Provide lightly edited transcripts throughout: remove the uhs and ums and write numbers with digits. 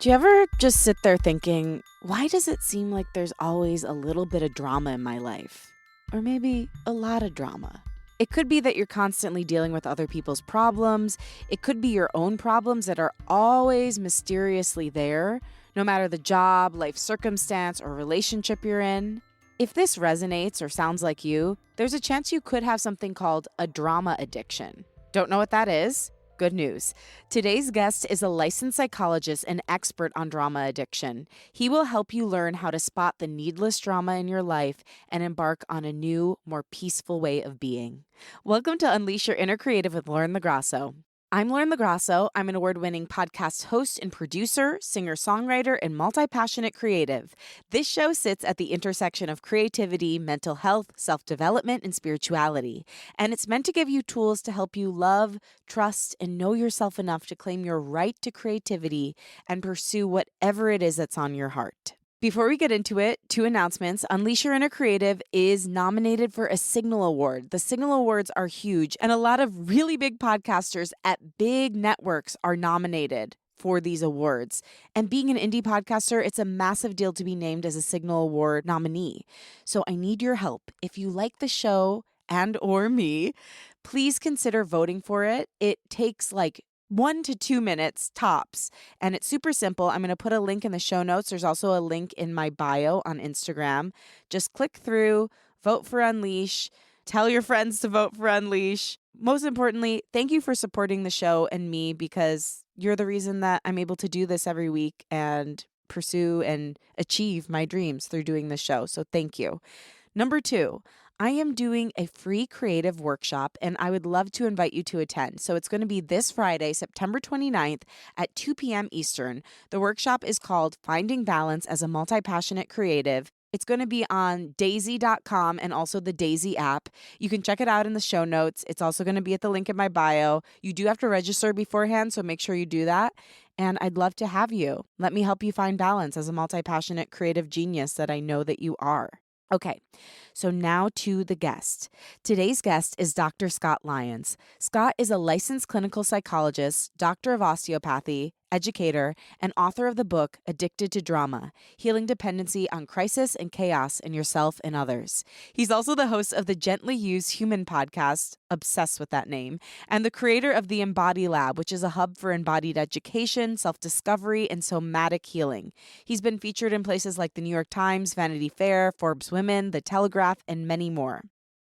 Do you ever just sit there thinking, why does it seem like there's always a little bit of drama in my life? Or maybe a lot of drama. It could be that you're constantly dealing with other people's problems. It could be your own problems that are always mysteriously there, no matter the job, life circumstance, or relationship you're in. If this resonates or sounds like you, there's a chance you could have something called a drama addiction. Don't know what that is? Good news. Today's guest is a licensed psychologist and expert on drama addiction. He will help you learn how to spot the needless drama in your life and embark on a new, more peaceful way of being. Welcome to Unleash Your Inner Creative with Lauren LoGrasso. I'm Lauren LoGrasso. I'm an award-winning podcast host and producer, singer-songwriter, and multi-passionate creative. This show sits at the intersection of creativity, mental health, self-development, and spirituality. And it's meant to give you tools to help you love, trust, and know yourself enough to claim your right to creativity and pursue whatever it is that's on your heart. Before we get into it, 2 announcements. Unleash Your Inner Creative is nominated for a Signal Award. The Signal Awards are huge, and a lot of really big podcasters at big networks are nominated for these awards. And being an indie podcaster, it's a massive deal to be named as a Signal Award nominee. So I need your help. If you like the show and or me, please consider voting for it. It takes like 1 to 2 minutes tops. And it's super simple. I'm going to put a link in the show notes. There's also a link in my bio on Instagram. Just click through, vote for Unleash, tell your friends to vote for Unleash. Most importantly, thank you for supporting the show and me because you're the reason that I'm able to do this every week and pursue and achieve my dreams through doing this show. So thank you. Number 2, I am doing a free creative workshop and I would love to invite you to attend. So it's going to be this Friday, September 29th at 2 p.m. Eastern. The workshop is called Finding Balance as a Multi-Passionate Creative. It's going to be on daisy.com and also the Daisy app. You can check it out in the show notes. It's also going to be at the link in my bio. You do have to register beforehand, so make sure you do that. And I'd love to have you. Let me help you find balance as a multi-passionate creative genius that I know that you are. Okay, so now to the guest. Today's guest is Dr. Scott Lyons. Scott is a licensed clinical psychologist, doctor of osteopathy, educator, and author of the book Addicted to Drama, Healing Dependency on Crisis and Chaos in Yourself and Others. He's also the host of the Gently Used Human podcast, obsessed with that name, and the creator of the Embody Lab, which is a hub for embodied education, self-discovery, and somatic healing. He's been featured in places like the New York Times, Vanity Fair, Forbes Women, The Telegraph, and many more.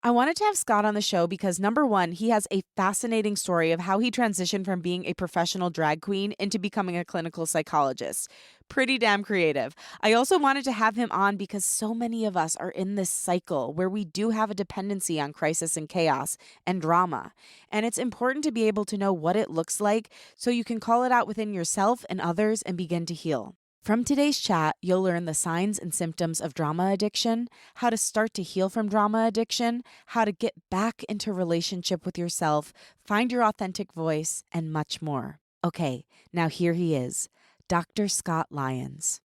I wanted to have Scott on the show because number 1, he has a fascinating story of how he transitioned from being a professional drag queen into becoming a clinical psychologist. Pretty damn creative. I also wanted to have him on because so many of us are in this cycle where we do have a dependency on crisis and chaos and drama. And it's important to be able to know what it looks like so you can call it out within yourself and others and begin to heal. From today's chat, you'll learn the signs and symptoms of drama addiction, how to start to heal from drama addiction, how to get back into relationship with yourself, find your authentic voice, and much more. Okay, now here he is, Dr. Scott Lyons.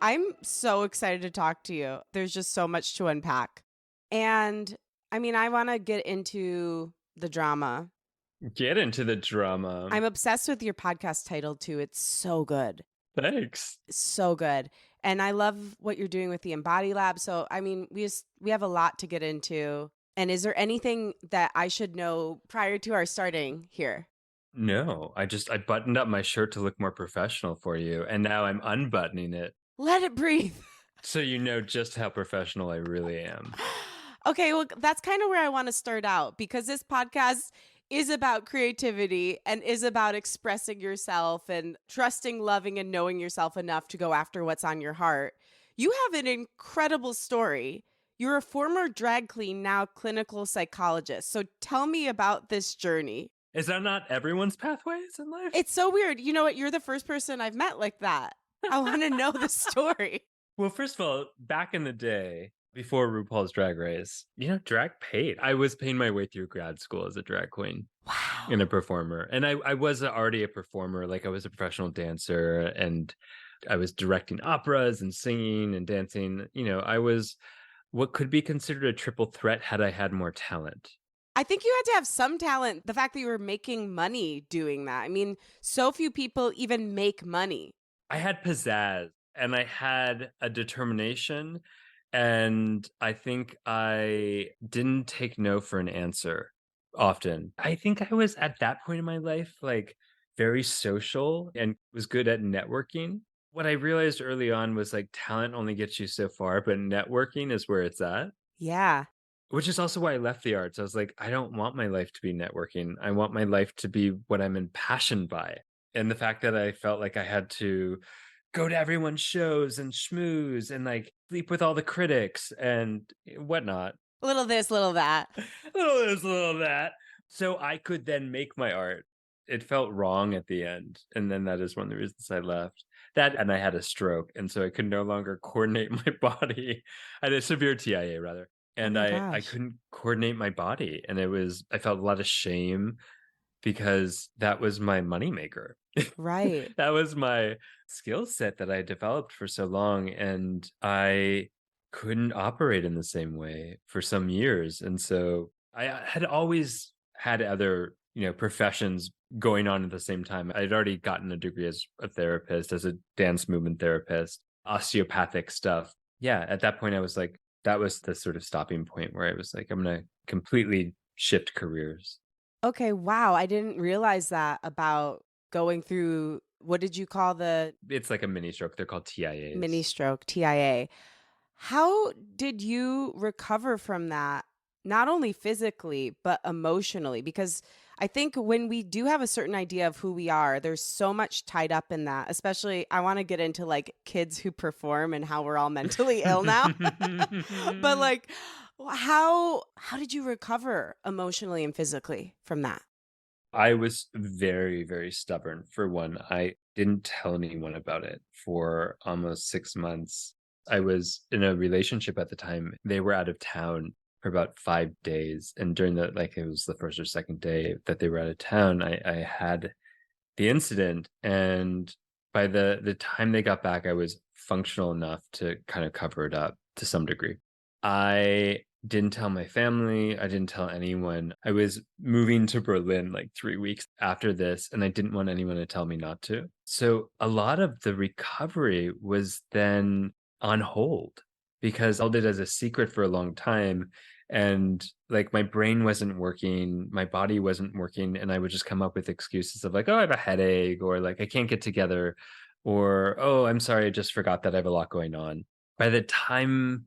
I'm so excited to talk to you. There's just so much to unpack. And I want to get into the drama. Get into the drama. I'm obsessed with your podcast title too. It's so good. Thanks. So good. And I love what you're doing with the Embody Lab. So, we have a lot to get into. And is there anything that I should know prior to our starting here? No, I buttoned up my shirt to look more professional for you, and now I'm unbuttoning it Let it breathe. so you know just how professional I really am. Okay, well, that's kind of where I want to start out because this podcast is about creativity and is about expressing yourself and trusting, loving, and knowing yourself enough to go after what's on your heart. You have an incredible story. You're a former drag queen, now clinical psychologist. So tell me about this journey. Is that not everyone's pathways in life? It's so weird. You know what? You're the first person I've met like that. I want to know the story. Well, first of all, back in the day, before RuPaul's Drag Race, drag paid. I was paying my way through grad school as a drag queen. Wow. And a performer. And I was already a performer. Like I was a professional dancer and I was directing operas and singing and dancing. I was what could be considered a triple threat had I had more talent. I think you had to have some talent, the fact that you were making money doing that. I mean, so few people even make money. I had pizzazz and I had a determination, and I think I didn't take no for an answer often. I think I was at that point in my life, like, very social and was good at networking. What I realized early on was, like, talent only gets you so far, but networking is where it's at. Yeah. Which is also why I left the arts. I was like, I don't want my life to be networking. I want my life to be what I'm impassioned by. And the fact that I felt like I had to go to everyone's shows and schmooze and like sleep with all the critics and whatnot. Little this, little that. Little this, little that. So I could then make my art. It felt wrong at the end. And then that is one of the reasons I left. That and I had a stroke. And so I could no longer coordinate my body. I had a severe TIA rather. Oh And my I gosh. couldn't coordinate my body. And I felt a lot of shame because that was my moneymaker. Right. That was my skill set that I developed for so long, and I couldn't operate in the same way for some years, and so I had always had other, professions going on at the same time. I'd already gotten a degree as a therapist, as a dance movement therapist, osteopathic stuff. Yeah, at that point, I was like that was the sort of stopping point where I was like, "I'm gonna completely shift careers." Okay, wow, I didn't realize that about going through what did you call the It's like a mini stroke, they're called mini TIAs. stroke, TIA? How did you recover from that? Not only physically, but emotionally? Because I think when we do have a certain idea of who we are, there's so much tied up in that. Especially, I want to get into like kids who perform and how we're all mentally ill now. But like, how did you recover emotionally and physically from that? I was very, very stubborn. For one, I didn't tell anyone about it for almost 6 months. I was in a relationship at the time. They were out of town for about 5 days, and during it was the 1st or 2nd day that they were out of town, I had the incident, and by the time they got back, I was functional enough to kind of cover it up to some degree. I didn't tell my family, I didn't tell anyone. I was moving to Berlin, like, 3 weeks after this, and I didn't want anyone to tell me not to. So, a lot of the recovery was then on hold because I held it as a secret for a long time, and like my brain wasn't working, my body wasn't working, and I would just come up with excuses of like, oh, I have a headache, or like I can't get together, or oh, I'm sorry, I just forgot that I have a lot going on. By the time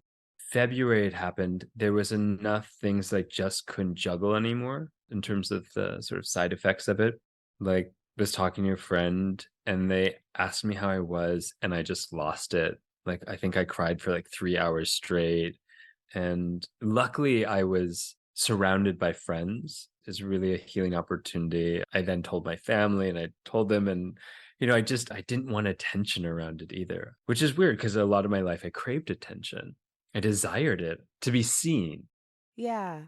February had happened, there was enough things I just couldn't juggle anymore in terms of the sort of side effects of it. Like was talking to a friend and they asked me how I was and I just lost it. Like I think I cried for like 3 hours straight, and luckily, I was surrounded by friends. It's really a healing opportunity. I then told my family and I told them, and I didn't want attention around it either, which is weird because a lot of my life I craved attention. I desired it to be seen. Yeah.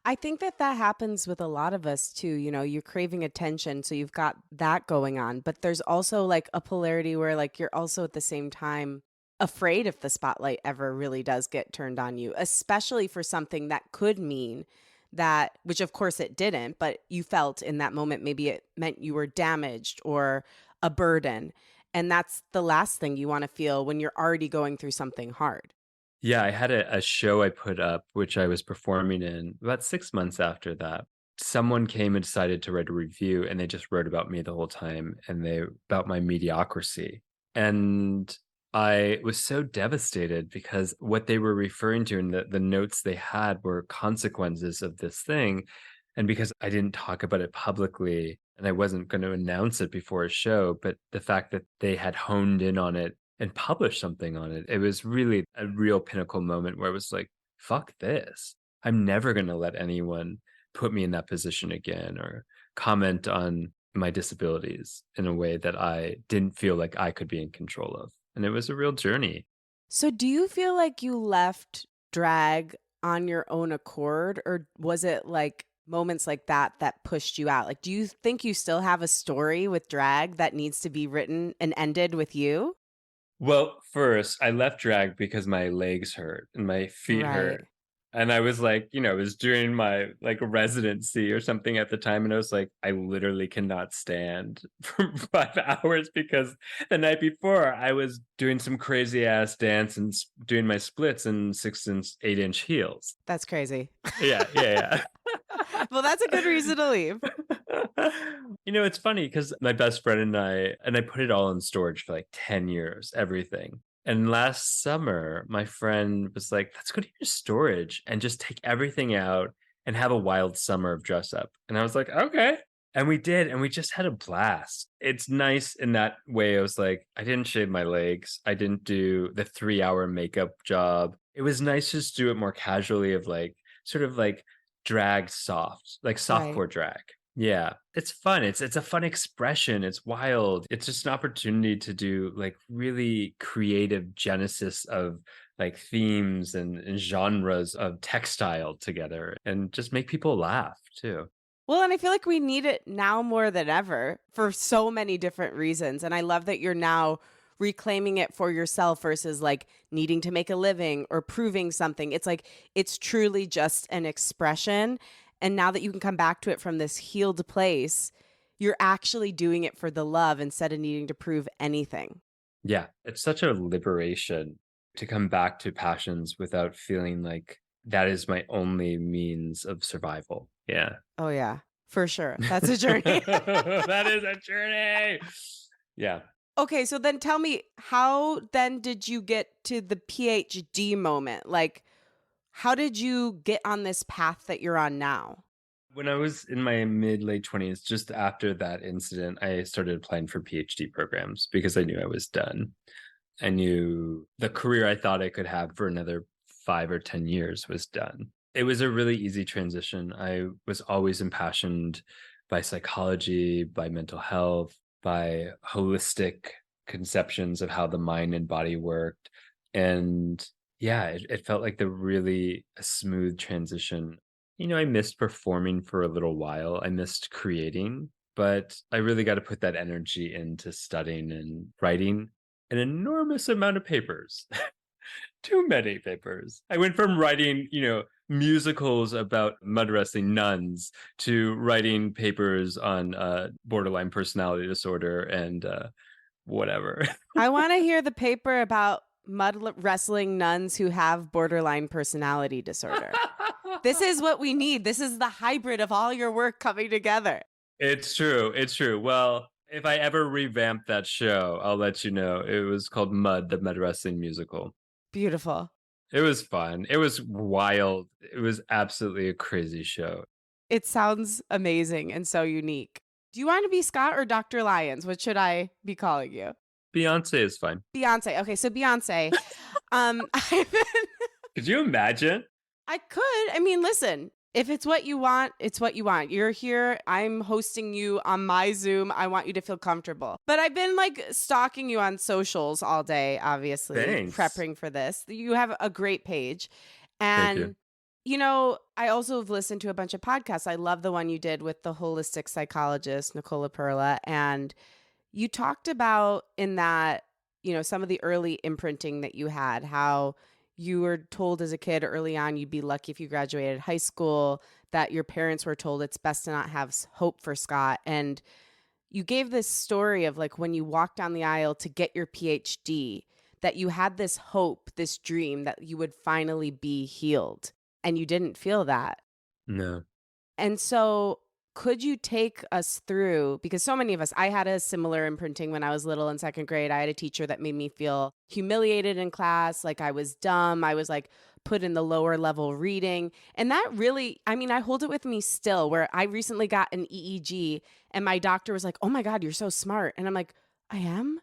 I think that that happens with a lot of us too. You know, you're craving attention, so you've got that going on. But there's also like a polarity where like you're also at the same time afraid if the spotlight ever really does get turned on you, especially for something that could mean that, which of course it didn't, but you felt in that moment maybe it meant you were damaged or a burden. And that's the last thing you want to feel when you're already going through something hard. Yeah, I had a show I put up, which I was performing in about 6 months after that. Someone came and decided to write a review, and they just wrote about me the whole time, and they about my mediocrity. And I was so devastated because what they were referring to in the notes they had were consequences of this thing. And because I didn't talk about it publicly and I wasn't going to announce it before a show, but the fact that they had honed in on it and publish something on it. It was really a real pinnacle moment where I was like, fuck this. I'm never going to let anyone put me in that position again or comment on my disabilities in a way that I didn't feel like I could be in control of. And it was a real journey. So do you feel like you left drag on your own accord, or was it like moments like that that pushed you out? Like, do you think you still have a story with drag that needs to be written and ended with you? Well, first, I left drag because my legs hurt and my feet Right. hurt. And I was like, I was doing my like residency or something at the time. And I was like, I literally cannot stand for 5 hours because the night before I was doing some crazy ass dance and doing my splits in 6 and 8 inch heels. That's crazy. Yeah, yeah, Well, that's a good reason to leave. It's funny because my best friend and I put it all in storage for like 10 years, everything. And last summer, my friend was like, let's go to your storage and just take everything out and have a wild summer of dress up. And I was like, okay. And we did. And we just had a blast. It's nice in that way. I was like, I didn't shave my legs. I didn't do the 3 hour makeup job. It was nice to just do it more casually, of like, sort of like drag soft, like Right. softcore drag. Yeah, it's fun. It's a fun expression. It's wild. It's just an opportunity to do like really creative genesis of like themes and genres of textile together and just make people laugh too. Well, and I feel like we need it now more than ever for so many different reasons. And I love that you're now reclaiming it for yourself versus like needing to make a living or proving something. It's like it's truly just an expression. And now that you can come back to it from this healed place, you're actually doing it for the love instead of needing to prove anything. Yeah, it's such a liberation to come back to passions without feeling like that is my only means of survival. Yeah. Oh, yeah, for sure. That's a journey. That is a journey. Yeah. Okay, so then tell me, how then did you get to the PhD moment? Like, how did you get on this path that you're on now? When I was in my mid late 20s, just after that incident, I started applying for PhD programs because I knew I was done. I knew the career I thought I could have for another 5 or 10 years was done. It was a really easy transition. I was always impassioned by psychology, by mental health, by holistic conceptions of how the mind and body worked. And yeah, it felt like the really a smooth transition. I missed performing for a little while. I missed creating, but I really got to put that energy into studying and writing an enormous amount of papers. Too many papers. I went from writing, musicals about mud wrestling nuns to writing papers on borderline personality disorder and whatever. I want to hear the paper about wrestling nuns who have borderline personality disorder. This is what we need. This is the hybrid of all your work coming together. It's true. It's true. Well, if I ever revamp that show, I'll let you know. It was called Mud, the mud wrestling musical. Beautiful. It was fun. It was wild. It was absolutely a crazy show. It sounds amazing and so unique. Do you want to be Scott or Dr. Lyons? What should I be calling you? Beyonce is fine. Beyonce. Okay, so Beyonce. I've been Could you imagine? I could. I mean, listen, if it's what you want, it's what you want. You're here. I'm hosting you on my Zoom. I want you to feel comfortable. But I've been like stalking you on socials all day, obviously, Thanks. prepping for this. You have a great page. Thank you. And, I also have listened to a bunch of podcasts. I love the one you did with the holistic psychologist, Nicola Perla. And you talked about in that, some of the early imprinting that you had, how you were told as a kid early on you'd be lucky if you graduated high school, that your parents were told it's best to not have hope for Scott. And you gave this story of like when you walked down the aisle to get your PhD, that you had this hope, this dream that you would finally be healed. And you didn't feel that. No. And so could you take us through, because so many of us, I had a similar imprinting when I was little in second grade. I had a teacher that made me feel humiliated in class, like I was dumb. I was like put in the lower level reading. And that really, I mean, I hold it with me still, where I recently got an EEG and my doctor was like, "Oh my God, you're so smart." And I'm like, "I am?"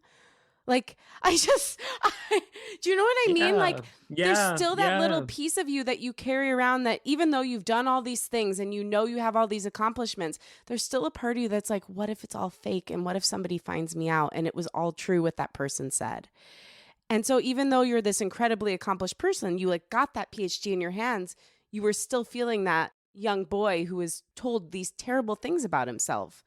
Like, do you know what I mean? Like, Yeah. there's Yeah. still that little Yeah. piece of you that you carry around that even though you've done all these things and you have all these accomplishments, there's still a part of you that's like, what if it's all fake? And what if somebody finds me out and it was all true what that person said? And so even though you're this incredibly accomplished person, you like got that PhD in your hands, you were still feeling that young boy who was told these terrible things about himself.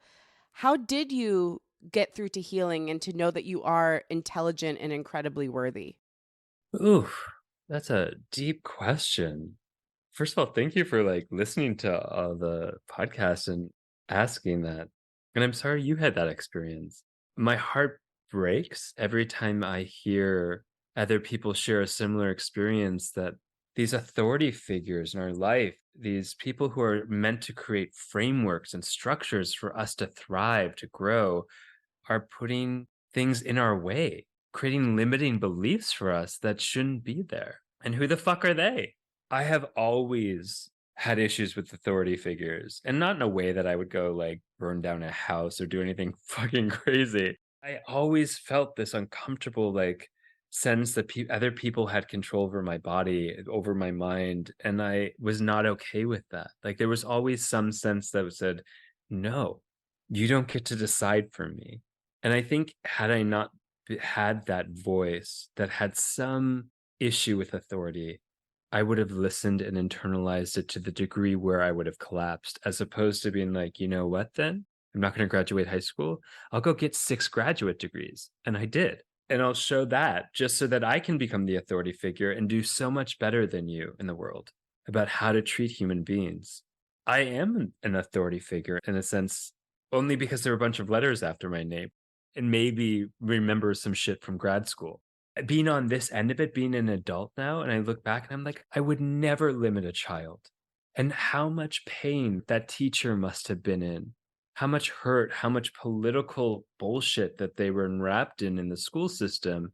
How did you get through to healing and to know that you are intelligent and incredibly worthy? Ooh, that's a deep question. First of all, thank you for like listening to the podcast and asking that. And I'm sorry you had that experience. My heart breaks every time I hear other people share a similar experience, that these authority figures in our life, these people who are meant to create frameworks and structures for us to thrive, to grow, are putting things in our way, creating limiting beliefs for us that shouldn't be there. And who the fuck are they? I have always had issues with authority figures, and not in a way that I would go like burn down a house or do anything fucking crazy. I always felt this uncomfortable like sense that other people had control over my body, over my mind, and I was not okay with that. Like there was always some sense that said, "No, you don't get to decide for me." And I think had I not had that voice that had some issue with authority, I would have listened and internalized it to the degree where I would have collapsed, as opposed to being like, you know what, then? I'm not going to graduate high school. I'll go get 6 graduate degrees. And I did. And I'll show that just so that I can become the authority figure and do so much better than you in the world about how to treat human beings. I am an authority figure in a sense, only because there are a bunch of letters after my name and maybe remember some shit from grad school. Being on this end of it, being an adult now, and I look back and I'm like, I would never limit a child. And how much pain that teacher must have been in, how much hurt, how much political bullshit that they were enwrapped in the school system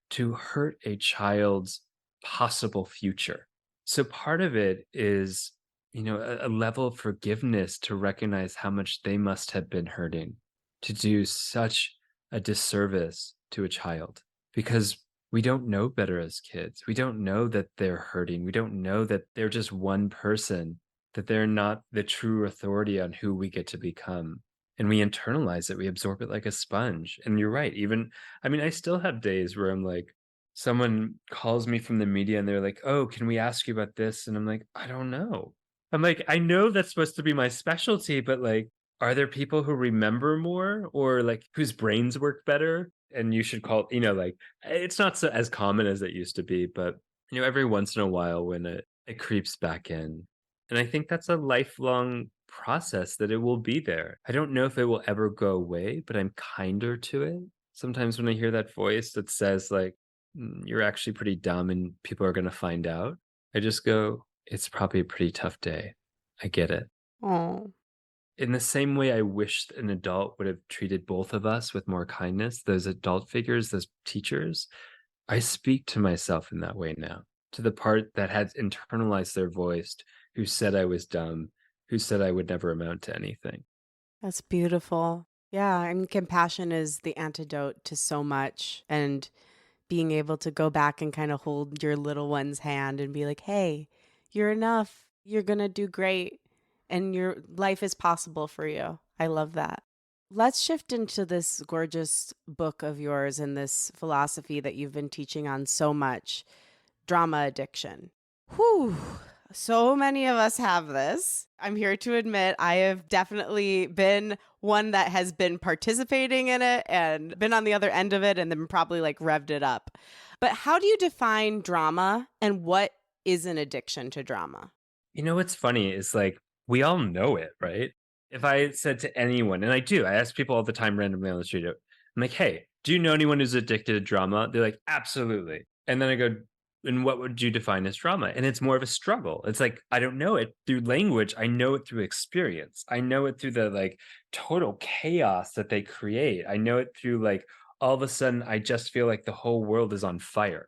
to hurt a child's possible future. So part of it is, a level of forgiveness to recognize how much they must have been hurting to do such a disservice to a child, because we don't know better as kids. We don't know that they're hurting. We don't know that they're just one person, that they're not the true authority on who we get to become. And we internalize it, we absorb it like a sponge. And you're right. Even, I mean, I still have days where I'm like, someone calls me from the media and they're like, "Oh, can we ask you about this?" And I'm like, "I don't know." I'm like, "I know that's supposed to be my specialty, but like, are there people who remember more or like whose brains work better? And you should call, like it's not so as common as it used to be, but every once in a while when it creeps back in. And I think that's a lifelong process that it will be there. I don't know if it will ever go away, but I'm kinder to it. Sometimes when I hear that voice that says like, You're actually pretty dumb and people are going to find out," I just go, "It's probably a pretty tough day. I get it." Oh, In the same way, I wish an adult would have treated both of us with more kindness, those adult figures, those teachers. I speak to myself in that way now, to the part that had internalized their voice, who said I was dumb, who said I would never amount to anything. that's beautiful. Yeah, I mean, compassion is the antidote to so much. And being able to go back and kind of hold your little one's hand and be like, hey, you're enough. You're going to do great. And your life is possible for you. I love that. Let's shift into this gorgeous book of yours and this philosophy that you've been teaching on so much, drama addiction. Whew. So many of us have this. I'm here to admit I have definitely been one that has been participating in it and been on the other end of it and then probably like revved it up. But how do you define drama and what is an addiction to drama? You know what's funny is like we all know it, right? If I said to anyone, and I do, I ask people all the time randomly on the street, I'm like, "Hey, do you know anyone who's addicted to drama?" They're like, "Absolutely." And then I go, "And what would you define as drama?" And it's more of a struggle. It's like I don't know it through language. I know it through experience. I know it through the like total chaos that they create. I know it through like all of a sudden I just feel like the whole world is on fire.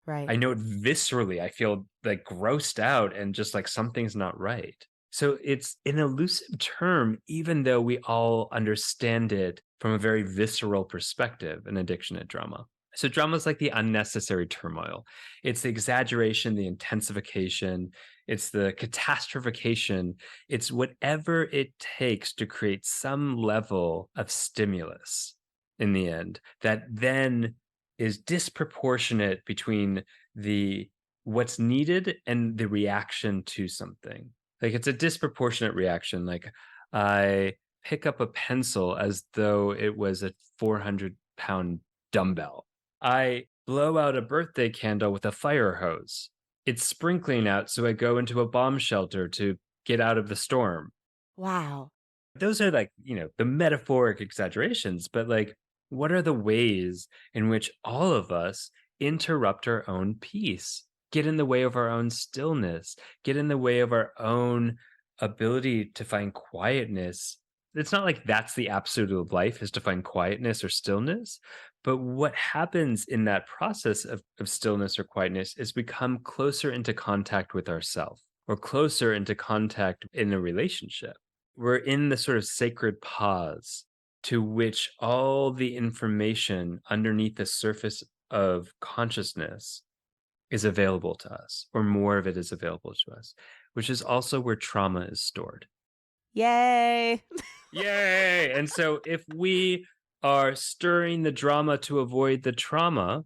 Right. I know it viscerally. I feel like grossed out and just like something's not right. So it's an elusive term, even though we all understand it from a very visceral perspective, an addiction at drama. So drama is like the unnecessary turmoil. It's the exaggeration, the intensification, it's the catastrophication. It's whatever it takes to create some level of stimulus in the end that then is disproportionate between the what's needed and the reaction to something. Like it's a disproportionate reaction. Like I pick up a pencil as though it was a 400-pound dumbbell. I blow out a birthday candle with a fire hose. It's sprinkling out, so I go into a bomb shelter to get out of the storm. Wow. Those are like, the metaphoric exaggerations, but like, what are the ways in which all of us interrupt our own peace, get in the way of our own stillness, get in the way of our own ability to find quietness? It's not like that's the absolute of life is to find quietness or stillness. But what happens in that process of stillness or quietness is we come closer into contact with ourself or closer into contact in a relationship. We're in the sort of sacred pause to which all the information underneath the surface of consciousness is available to us, or more of it is available to us, which is also where trauma is stored. Yay. Yay! And so if we are stirring the drama to avoid the trauma,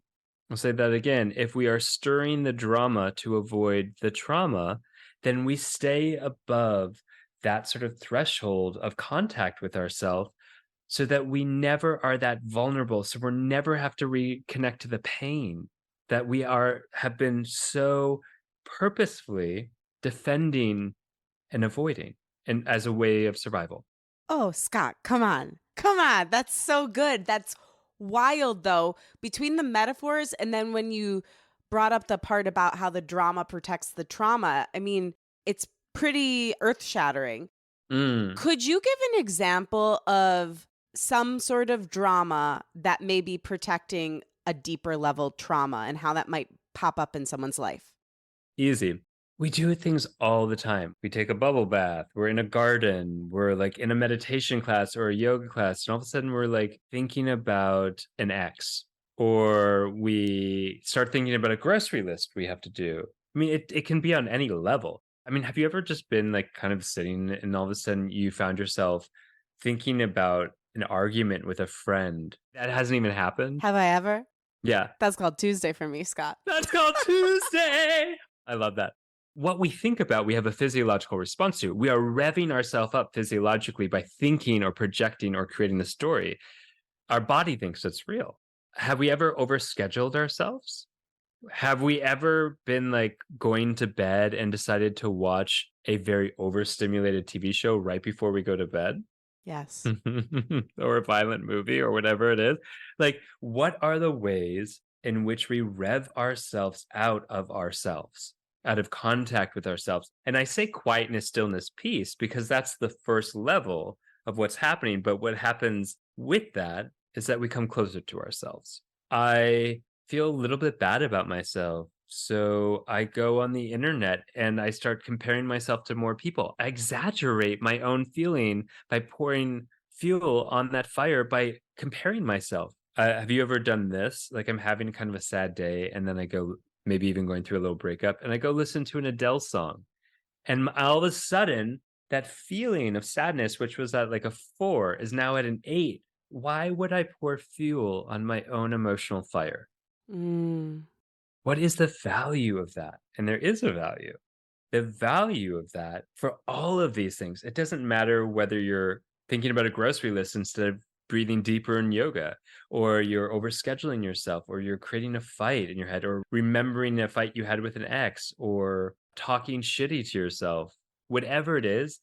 I'll say that again. If we are stirring the drama to avoid the trauma, then we stay above that sort of threshold of contact with ourselves so that we never are that vulnerable. So we're never have to reconnect to the pain that we have been so purposefully defending and avoiding and as a way of survival. Oh, Scott, come on. Come on. That's so good. That's wild, though. Between the metaphors and then when you brought up the part about how the drama protects the trauma, I mean, it's pretty earth shattering. Mm. Could you give an example of some sort of drama that may be protecting a deeper level trauma and how that might pop up in someone's life? Easy. We do things all the time. We take a bubble bath, we're in a garden, we're like in a meditation class or a yoga class, and all of a sudden we're like thinking about an ex, or we start thinking about a grocery list we have to do. I mean, it can be on any level. I mean, have you ever just been like kind of sitting and all of a sudden you found yourself thinking about an argument with a friend that hasn't even happened? Have I ever? Yeah. That's called Tuesday for me, Scott. That's called Tuesday. I love that. What we think about, we have a physiological response to. We are revving ourselves up physiologically by thinking or projecting or creating the story. Our body thinks it's real. Have we ever overscheduled ourselves? Have we ever been like going to bed and decided to watch a very overstimulated TV show right before we go to bed? Yes. Or a violent movie or whatever it is. Like, what are the ways in which we rev ourselves out of contact with ourselves? And I say quietness, stillness, peace, because that's the first level of what's happening. But what happens with that is that we come closer to ourselves. I feel a little bit bad about myself. So I go on the internet and I start comparing myself to more people. I exaggerate my own feeling by pouring fuel on that fire by comparing myself. Have you ever done this? Like I'm having kind of a sad day and then I go, maybe even going through a little breakup, and I go listen to an Adele song. And all of a sudden, that feeling of sadness, which was at like a 4, is now at an 8. Why would I pour fuel on my own emotional fire? Mm. What is the value of that? And there is a value. The value of that for all of these things, it doesn't matter whether you're thinking about a grocery list instead of breathing deeper in yoga, or you're overscheduling yourself, or you're creating a fight in your head, or remembering a fight you had with an ex, or talking shitty to yourself. Whatever it is,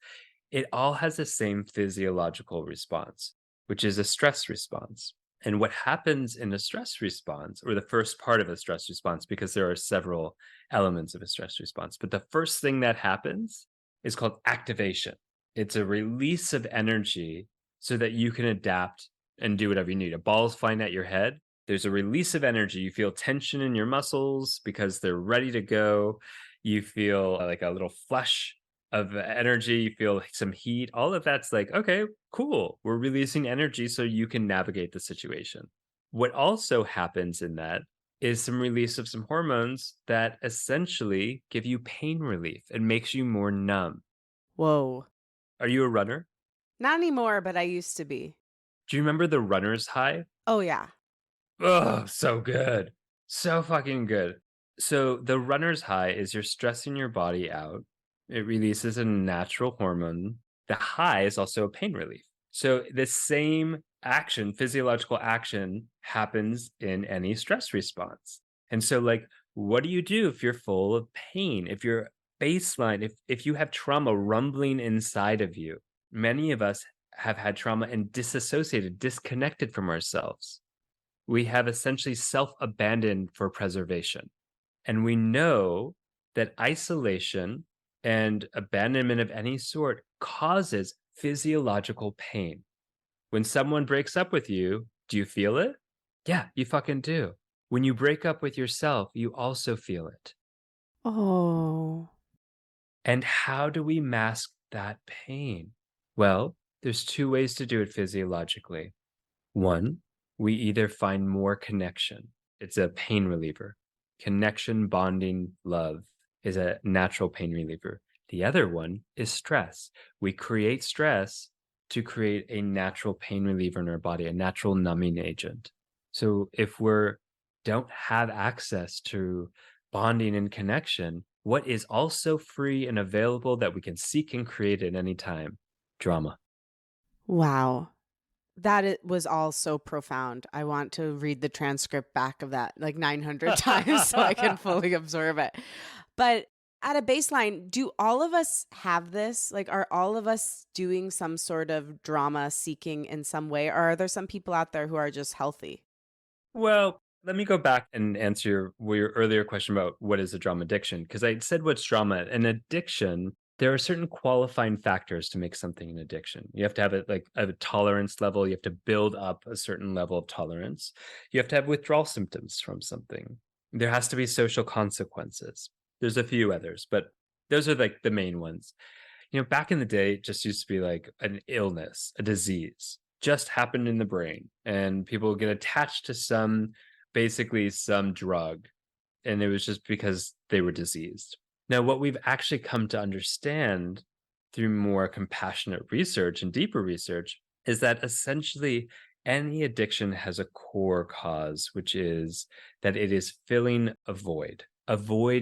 it all has the same physiological response, which is a stress response. And what happens in a stress response, or the first part of a stress response, because there are several elements of a stress response, but the first thing that happens is called activation. It's a release of energy so that you can adapt and do whatever you need. A ball's flying at your head. There's a release of energy. You feel tension in your muscles because they're ready to go. You feel like a little flush of energy. You feel like some heat. All of that's like, okay, cool. We're releasing energy so you can navigate the situation. What also happens in that is some release of some hormones that essentially give you pain relief and makes you more numb. Whoa. Are you a runner? Not anymore, but I used to be. Do you remember the runner's high? Oh, yeah. Oh, so good. So fucking good. So the runner's high is you're stressing your body out. It releases a natural hormone. The high is also a pain relief. So the same action, physiological action, happens in any stress response. And so, like, What do you do if you're full of pain? If your baseline, if you have trauma rumbling inside of you, many of us have had trauma and disassociated, disconnected from ourselves. We have essentially self-abandoned for preservation. And we know that isolation and abandonment of any sort causes physiological pain. When someone breaks up with you, do you feel it? Yeah, you fucking do. When you break up with yourself, you also feel it. Oh, And how do we mask that pain? Well, there's two ways to do it physiologically. One, we either find more connection. It's a pain reliever. Connection, bonding, love is a natural pain reliever. The other one is stress. We create stress to create a natural pain reliever in our body, a natural numbing agent. So if we're don't have access to bonding and connection, what is also free and available that we can seek and create at any time? Drama. wow. That it was all so profound. I want to read the transcript back of that like 900 times so I can fully absorb it. But at a baseline, do all of us have this? Like, are all of us doing some sort of drama seeking in some way? Or are there some people out there who are just healthy? Well, let me go back and answer your earlier question about what is a drama addiction. Because I said what's drama. An addiction, there are certain qualifying factors to make something an addiction. You have to have it like a tolerance level. You have to build up a certain level of tolerance. You have to have withdrawal symptoms from something. There has to be social consequences. There's a few others, but those are like the main ones. Back in the day, it just used to be like an illness, a disease just happened in the brain, and people would get attached to basically some drug, and it was just because they were diseased. Now, what we've actually come to understand through more compassionate research and deeper research is that essentially any addiction has a core cause, which is that it is filling a void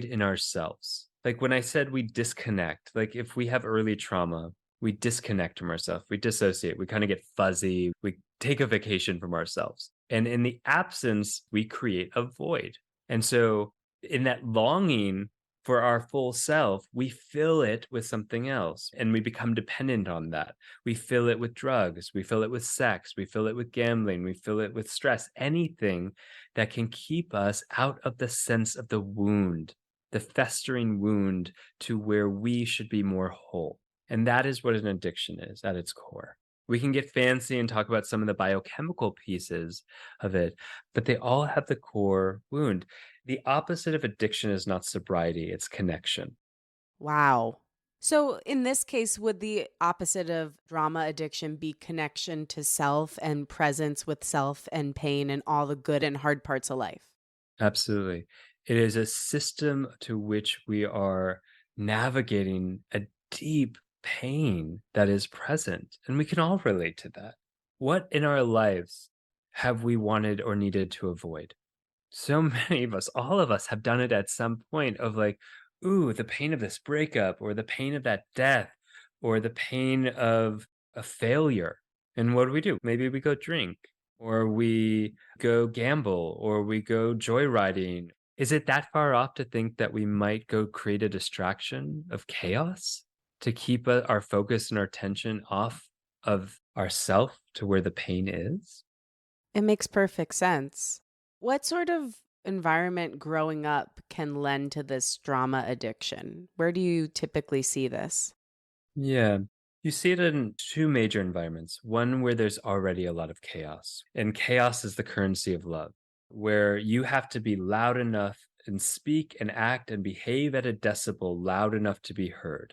in ourselves. Like when I said we disconnect, like if we have early trauma, we disconnect from ourselves, we dissociate, we kind of get fuzzy, we take a vacation from ourselves. And in the absence, we create a void. And so, in that longing for our full self, we fill it with something else and we become dependent on that. We fill it with drugs, we fill it with sex, we fill it with gambling, we fill it with stress, anything that can keep us out of the sense of the wound, the festering wound to where we should be more whole. And that is what an addiction is at its core. We can get fancy and talk about some of the biochemical pieces of it, but they all have the core wound. The opposite of addiction is not sobriety, it's connection. Wow. So, in this case, would the opposite of drama addiction be connection to self and presence with self and pain and all the good and hard parts of life? Absolutely. It is a system to which we are navigating a deep pain that is present, and we can all relate to that. What in our lives have we wanted or needed to avoid? So many of us, all of us have done it at some point of like, ooh, the pain of this breakup or the pain of that death or the pain of a failure. And what do? Maybe we go drink or we go gamble or we go joyriding. Is it that far off to think that we might go create a distraction of chaos to keep our focus and our attention off of ourself to where the pain is? It makes perfect sense. What sort of environment growing up can lend to this drama addiction? Where do you typically see this? Yeah. You see it in two major environments. One where there's already a lot of chaos, and chaos is the currency of love, where you have to be loud enough and speak and act and behave at a decibel loud enough to be heard.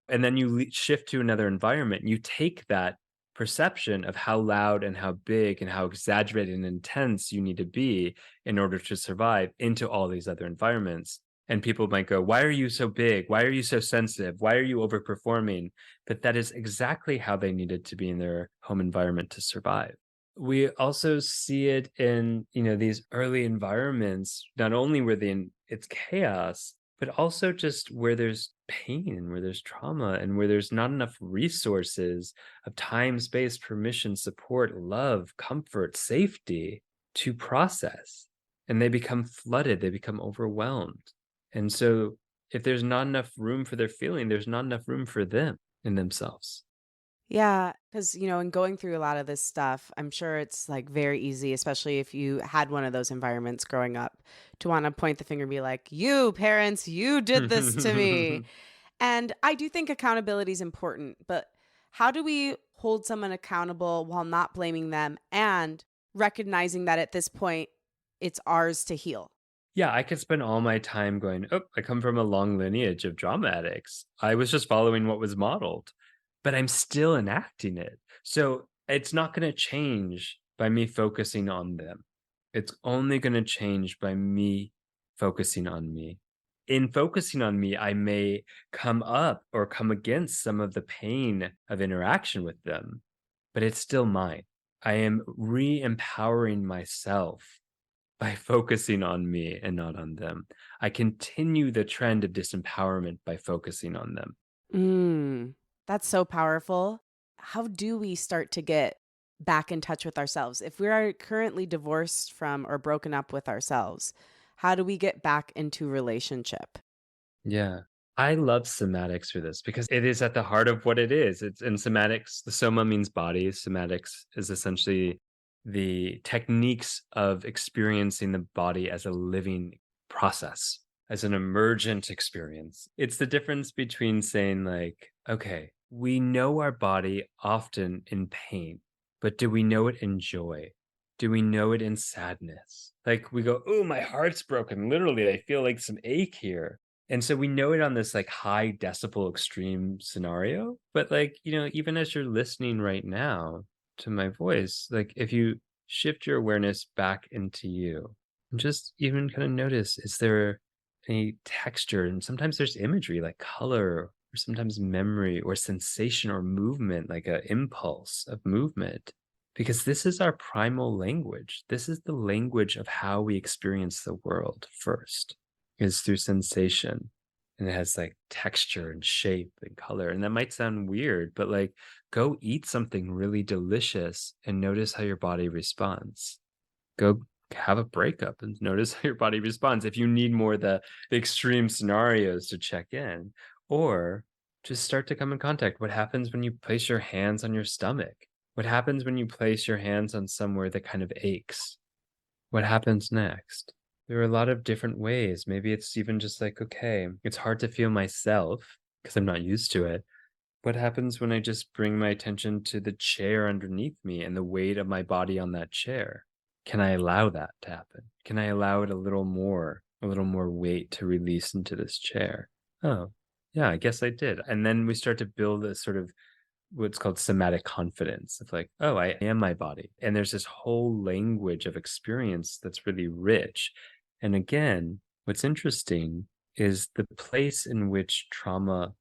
And then you shift to another environment. And you take that perception of how loud and how big and how exaggerated and intense you need to be in order to survive into all these other environments. And people might go, why are you so big? Why are you so sensitive? Why are you overperforming? But that is exactly how they needed to be in their home environment to survive. We also see it in, these early environments, not only where it's chaos, but also just where there's pain and where there's trauma and where there's not enough resources of time, space, permission, support, love, comfort, safety to process. and they become flooded, they become overwhelmed. And so if there's not enough room for their feeling, there's not enough room for them in themselves. Yeah, because, in going through a lot of this stuff, I'm sure it's like very easy, especially if you had one of those environments growing up, to want to point the finger and be like, you parents, you did this to me. And I do think accountability is important, but how do we hold someone accountable while not blaming them and recognizing that at this point, it's ours to heal? Yeah, I could spend all my time going, "Oh, I come from a long lineage of drama addicts. I was just following what was modeled, but I'm still enacting it." So it's not going to change by me focusing on them. It's only going to change by me focusing on me. In focusing on me, I may come up or come against some of the pain of interaction with them, but it's still mine. I am re empowering myself by focusing on me and not on them. I continue the trend of disempowerment by focusing on them. Mm, that's so powerful. How do we start to get back in touch with ourselves? If we are currently divorced from or broken up with ourselves, how do we get back into relationship? Yeah. I love somatics for this because it is at the heart of what it is. It's in somatics, the soma means body. Somatics is essentially the techniques of experiencing the body as a living process, as an emergent experience. It's the difference between saying, like, okay, we know our body often in pain, but do we know it in joy? Do we know it in sadness? Like we go, oh, my heart's broken. Literally, I feel like some ache here, and so we know it on this, like, high decibel extreme scenario, but, like, even as you're listening right now to my voice, like, if you shift your awareness back into you and just even kinda notice, is there any texture? And sometimes there's imagery, like color, or sometimes memory or sensation or movement, like a impulse of movement, because this is our primal language. This is the language of how we experience the world first, is through sensation, and it has like texture and shape and color. And that might sound weird, but like go eat something really delicious and notice how your body responds. Go have a breakup and notice how your body responds if you need more the extreme scenarios to check in. Or just start to come in contact. What happens when you place your hands on your stomach? What happens when you place your hands on somewhere that kind of aches? What happens next? There are a lot of different ways. Maybe it's even just like, okay, it's hard to feel myself because I'm not used to it. What happens when I just bring my attention to the chair underneath me and the weight of my body on that chair? Can I allow that to happen? Can I allow it a little more weight to release into this chair? Oh, yeah, I guess I did. And then we start to build a sort of what's called somatic confidence of like, oh, I am my body. And there's this whole language of experience that's really rich. And again, what's interesting is the place in which trauma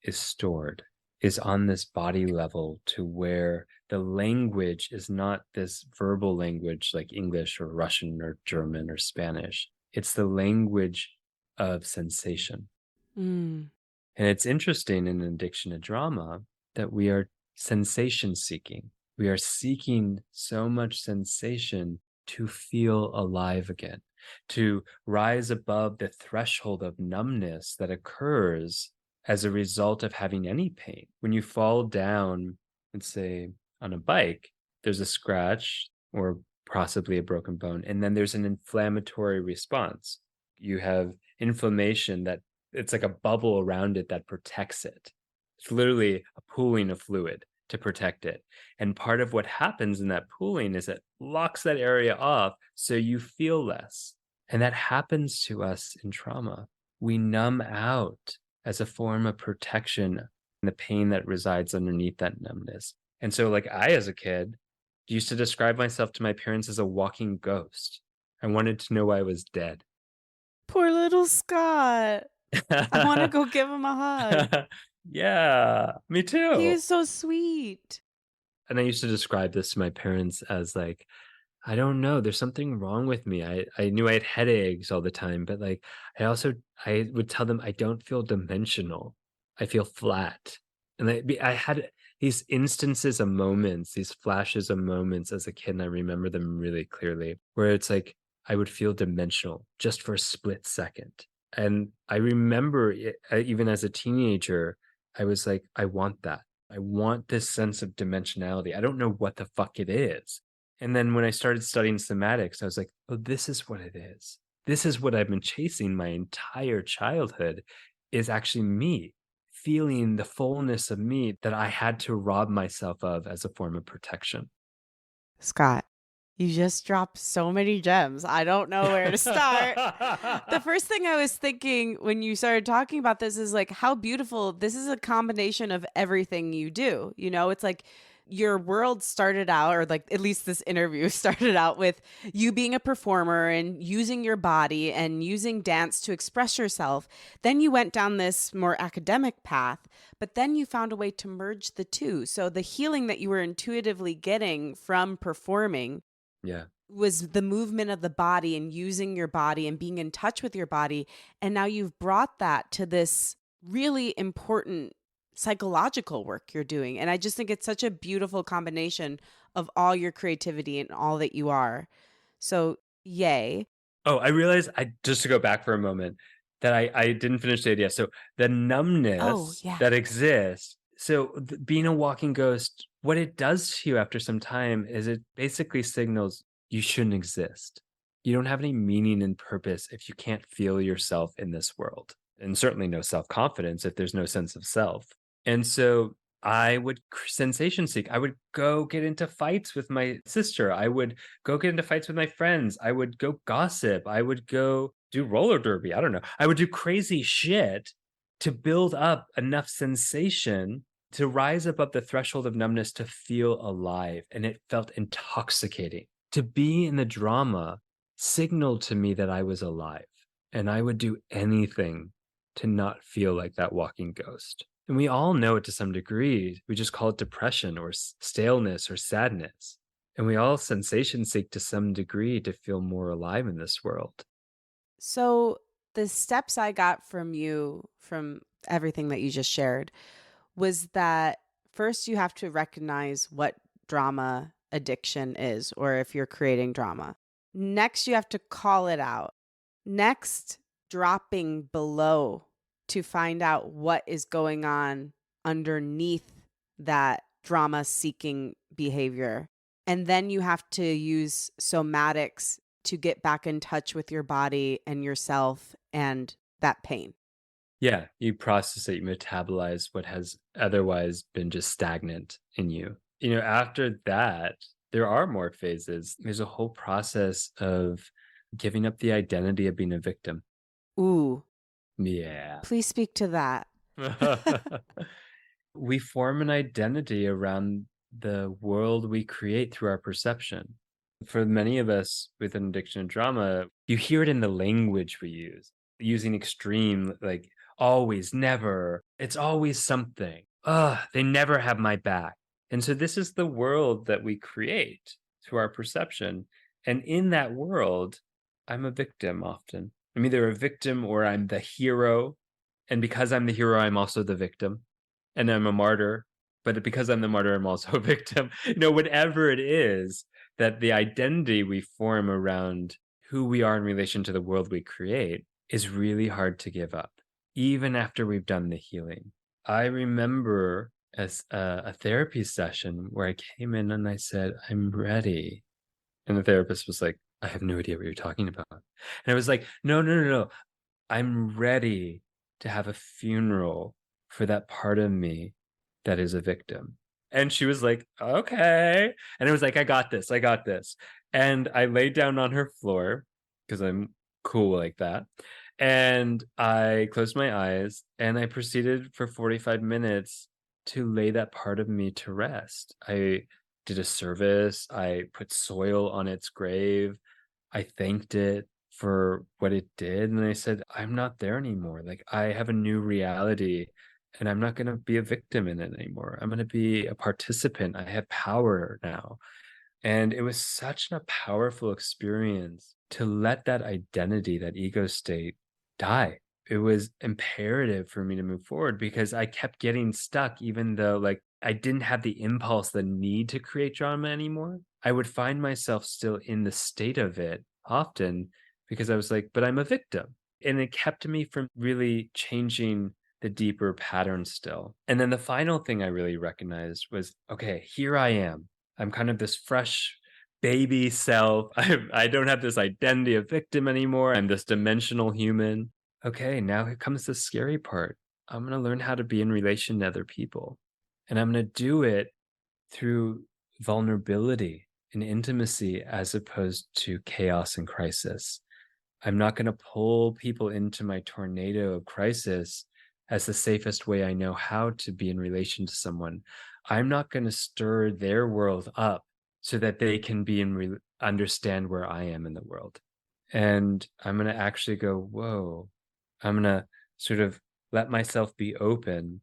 is stored is on this body level, to where the language is not this verbal language like English or Russian or German or Spanish. It's the language of sensation. Mm. And it's interesting in addiction to drama that we are sensation seeking. We are seeking so much sensation to feel alive again, to rise above the threshold of numbness that occurs as a result of having any pain. When you fall down, let's say on a bike, there's a scratch or possibly a broken bone, and then there's an inflammatory response. You have inflammation that it's like a bubble around it that protects it. It's literally a pooling of fluid to protect it. And part of what happens in that pooling is it locks that area off so you feel less. And that happens to us in trauma. We numb out as a form of protection and the pain that resides underneath that numbness. And so, like, I, as a kid, used to describe myself to my parents as a walking ghost. I wanted to know why I was dead. Poor little Scott. I want to go give him a hug. Yeah, me He too. is so sweet. And I used to describe this to my parents as like, I don't know, there's something wrong with me. I knew I had headaches all the time, but like I would tell them I don't feel dimensional. I feel flat. And I had these instances of moments, these flashes of moments as a kid, and I remember them really clearly, where it's like I would feel dimensional just for a split second. And I remember even as a teenager, I was like, I want that. I want this sense of dimensionality. I don't know what the fuck it is. And then when I started studying somatics, I was like, oh, this is what it is. This is what I've been chasing my entire childhood is actually me feeling the fullness of me that I had to rob myself of as a form of protection. Scott, you just dropped so many gems. I don't know where to start. The first thing I was thinking when you started talking about this is like how beautiful this is a combination of everything you do. You know, it's like your world started out, or like at least this interview started out with you being a performer and using your body and using dance to express yourself. Then you went down this more academic path, but then you found a way to merge the two. So the healing that you were intuitively getting from performing Yeah. was the movement of the body and using your body and being in touch with your body. And now you've brought that to this really important psychological work you're doing. And I just think it's such a beautiful combination of all your creativity and all that you are. So, yay. Oh, I realized I just to go back for a moment that I didn't finish the idea. So the Oh, numbness yeah. that exists. So being a walking ghost, what it does to you after some time is it basically signals you shouldn't exist. You don't have any meaning and purpose if you can't feel yourself in this world, and certainly no self confidence if there's no sense of self. And so I would sensation seek. I would go get into fights with my sister. I would go get into fights with my friends. I would go gossip. I would go do roller derby. I don't know. I would do crazy shit to build up enough sensation to rise above the threshold of numbness to feel alive. And it felt intoxicating. To be in the drama signaled to me that I was alive. And I would do anything to not feel like that walking ghost. And we all know it to some degree. We just call it depression or staleness or sadness. And we all sensation seek to some degree to feel more alive in this world. So, the steps I got from you, from everything that you just shared, was that first you have to recognize what drama addiction is, or if you're creating drama. Next, you have to call it out. Next, dropping below to find out what is going on underneath that drama seeking behavior. And then you have to use somatics to get back in touch with your body and yourself and that pain. Yeah, you process it, you metabolize what has otherwise been just stagnant in you. After that, there are more phases. There's a whole process of giving up the identity of being a victim. Ooh, Yeah. please speak to that. We form an identity around the world we create through our perception. For many of us with an addiction to drama, you hear it in the language we use, using extreme, like always, never, it's always something. Ugh, they never have my back. And so this is the world that we create through our perception. And in that world, I'm a victim often. I'm either a victim or I'm the hero. And because I'm the hero, I'm also the victim and I'm a martyr. But because I'm the martyr, I'm also a victim. Whatever it is, that the identity we form around who we are in relation to the world we create is really hard to give up, even after we've done the healing. I remember as a therapy session where I came in and I said, I'm ready. And the therapist was like, I have no idea what you're talking about. And I was like, no, no, no, no. I'm ready to have a funeral for that part of me that is a victim. And she was like, okay. And it was like, I got this. I got this. And I laid down on her floor because I'm cool like that. And I closed my eyes and I proceeded for 45 minutes to lay that part of me to rest. I did a service. I put soil on its grave. I thanked it for what it did, and I said, "I'm not there anymore, like, I have a new reality, and I'm not gonna be a victim in it anymore. I'm gonna be a participant. I have power now." And it was such a powerful experience to let that identity, that ego state die. It was imperative for me to move forward because I kept getting stuck even though, like, I didn't have the impulse, the need to create drama anymore. I would find myself still in the state of it often because I was like, but I'm a victim. And it kept me from really changing the deeper pattern still. And then the final thing I really recognized was, okay, here I am. I'm kind of this fresh baby self. I don't have this identity of victim anymore. I'm this dimensional human. Okay, now here comes the scary part. I'm going to learn how to be in relation to other people. And I'm going to do it through vulnerability and intimacy as opposed to chaos and crisis. I'm not going to pull people into my tornado of crisis as the safest way I know how to be in relation to someone. I'm not going to stir their world up so that they can be understand where I am in the world. And I'm going to actually go, whoa, I'm going to sort of let myself be open.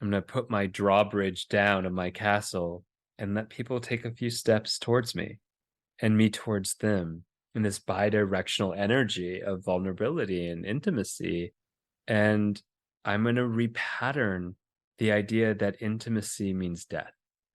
I'm going to put my drawbridge down of my castle and let people take a few steps towards me and me towards them in this bi-directional energy of vulnerability and intimacy. And I'm going to repattern the idea that intimacy means death.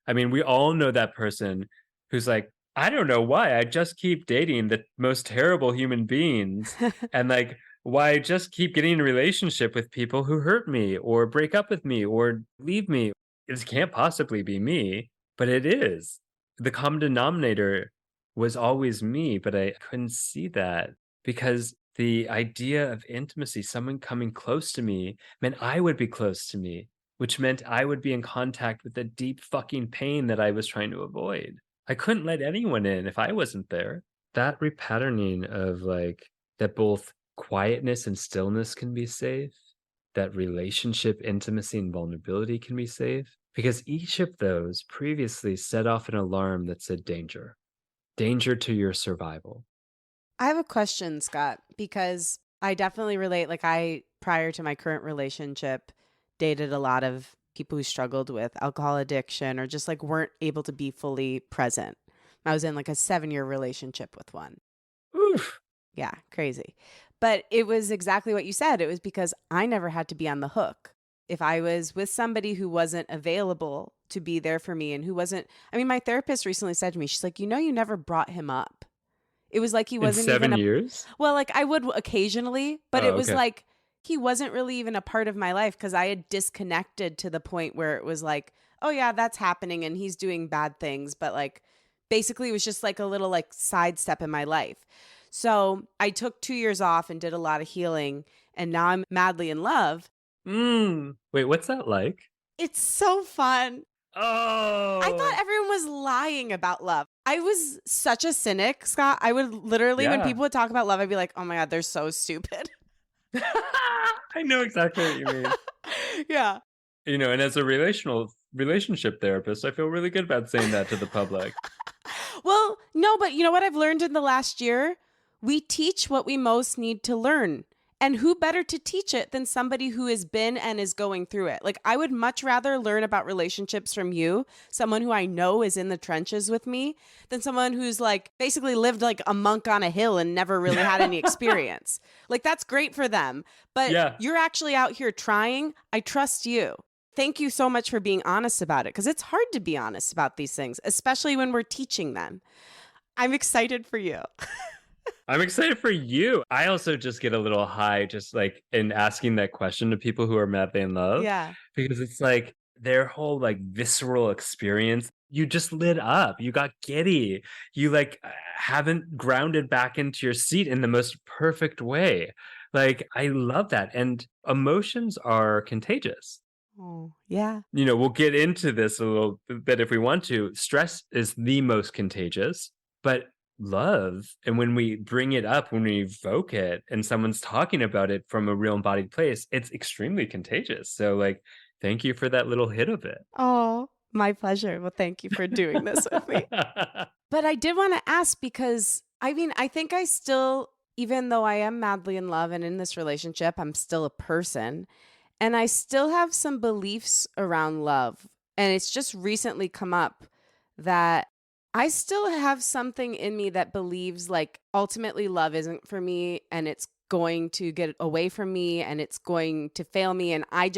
I mean, we all know that person who's like, I don't know why I just keep dating the most terrible human beings and like why I just keep getting in a relationship with people who hurt me or break up with me or leave me. This can't possibly be me, but it is. The common denominator was always me, but I couldn't see that because the idea of intimacy, someone coming close to me, meant I would be close to me, which meant I would be in contact with the deep fucking pain that I was trying to avoid. I couldn't let anyone in if I wasn't there. That repatterning of like that both quietness and stillness can be safe, that relationship intimacy and vulnerability can be safe, because each of those previously set off an alarm that said danger, danger to your survival. I have a question, Scott, because I definitely relate. Like, prior to my current relationship, dated a lot of people who struggled with alcohol addiction or just like weren't able to be fully present. I was in like a 7-year relationship with one. Oof. Yeah, crazy. But it was exactly what you said. It was because I never had to be on the hook. If I was with somebody who wasn't available to be there for me and who wasn't, I mean, my therapist recently said to me, she's like, you never brought him up. It was like he In wasn't even 7 a, years? well, like I would occasionally, but Oh, it was okay. like he wasn't really even a part of my life because I had disconnected to the point where it was like, oh yeah, that's happening and he's doing bad things, but like basically it was just like a little like sidestep in my life. So I took 2 years off and did a lot of healing, and now I'm madly in love. Wait, what's that like? It's so fun. I thought Oh, everyone was lying about love. I was such a cynic, Scott. I would literally, when yeah. people would talk about love, I'd be like, oh my God, they're so stupid. I know exactly what you mean. Yeah. And as a relationship therapist, I feel really good about saying that to the public. Well, no, but you know what I've learned in the last year? We teach what we most need to learn. And who better to teach it than somebody who has been and is going through it? Like, I would much rather learn about relationships from you, someone who I know is in the trenches with me, than someone who's like basically lived like a monk on a hill and never really had any experience. Like, that's great for them. But Yeah. you're actually out here trying. I trust you. Thank you so much for being honest about it because it's hard to be honest about these things, especially when we're teaching them. I'm excited for you. I'm excited for you. I also just get a little high just like in asking that question to people who are madly in love Yeah. because it's like their whole like visceral experience. You just lit up. You got giddy. You like haven't grounded back into your seat in the most perfect way. Like I love that. And emotions are contagious. Oh, yeah. We'll get into this a little bit if we want to. Stress is the most contagious, but love, and when we bring it up, when we evoke it, and someone's talking about it from a real embodied place, it's extremely contagious. So, like, thank you for that little hit of it. Oh, my pleasure. Well, thank you for doing this with me. But I did want to ask because I mean, I think I still, even though I am madly in love and in this relationship, I'm still a person. And I still have some beliefs around love. And it's just recently come up that I still have something in me that believes like ultimately love isn't for me and it's going to get away from me and it's going to fail me. And I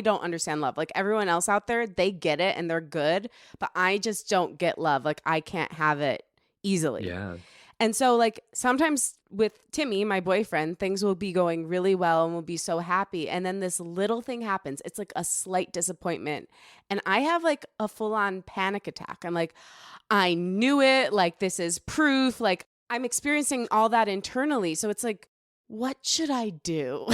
don't understand love. Like everyone else out there, they get it and they're good, but I just don't get love. Like I can't have it easily. Yeah. And so, like, sometimes with Timmy, my boyfriend, things will be going really well and we'll be so happy. And then this little thing happens. It's like a slight disappointment. And I have like a full on panic attack. I'm like, I knew it. Like, this is proof. Like, I'm experiencing all that internally. So it's like, what should I do?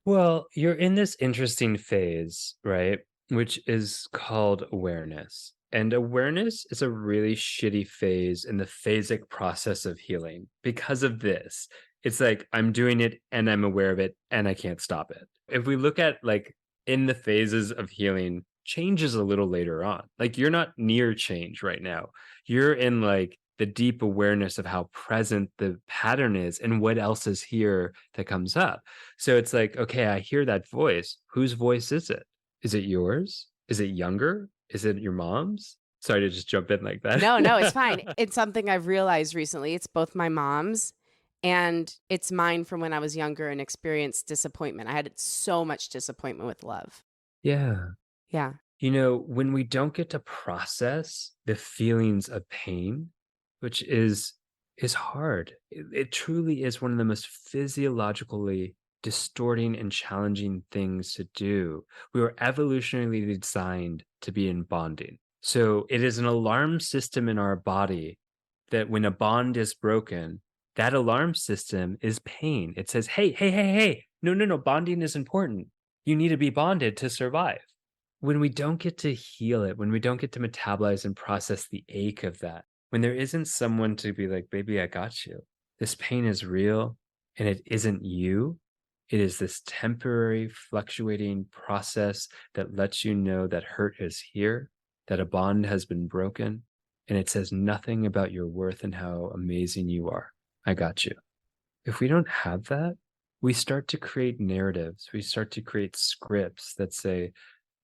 Well, you're in this interesting phase, right? Which is called awareness. And awareness is a really shitty phase in the phasic process of healing because of this. It's like I'm doing it and I'm aware of it and I can't stop it. If we look at like in the phases of healing, change is a little later on. Like you're not near change right now. You're in like the deep awareness of how present the pattern is and what else is here that comes up. So it's like, okay, I hear that voice. Whose voice is it? Is it yours? Is it younger? Is it your mom's? Sorry to just jump in like No, it's fine. that. It's something I've realized recently. It's both my mom's and it's mine from when I was younger and experienced disappointment. I had so much disappointment with love. Yeah. Yeah. You know, when we don't get to process the feelings of pain, which is hard. It truly is one of the most physiologically distorting and challenging things to do. We were evolutionarily designed to be in bonding. So it is an alarm system in our body that when a bond is broken, that alarm system is pain. It says, hey, hey, hey, hey, no, no, no, bonding is important. You need to be bonded to survive. When we don't get to heal it, when we don't get to metabolize and process the ache of that, when there isn't someone to be like, baby, I got you. This pain is real and it isn't you. It is this temporary fluctuating process that lets you know that hurt is here, that a bond has been broken, and it says nothing about your worth and how amazing you are. I got you. If we don't have that, we start to create narratives. We start to create scripts that say,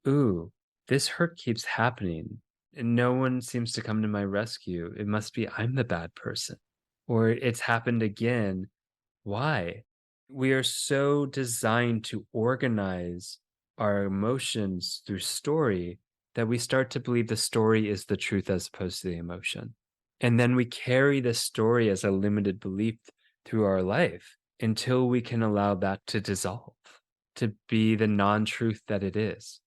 ooh, this hurt keeps happening and no one seems to come to my rescue. It must be I'm the bad person. Or it's happened again. Why? We are so designed to organize our emotions through story that we start to believe the story is the truth as opposed to the emotion. And then we carry the story as a limited belief through our life until we can allow that to dissolve, to be the non truth that it is,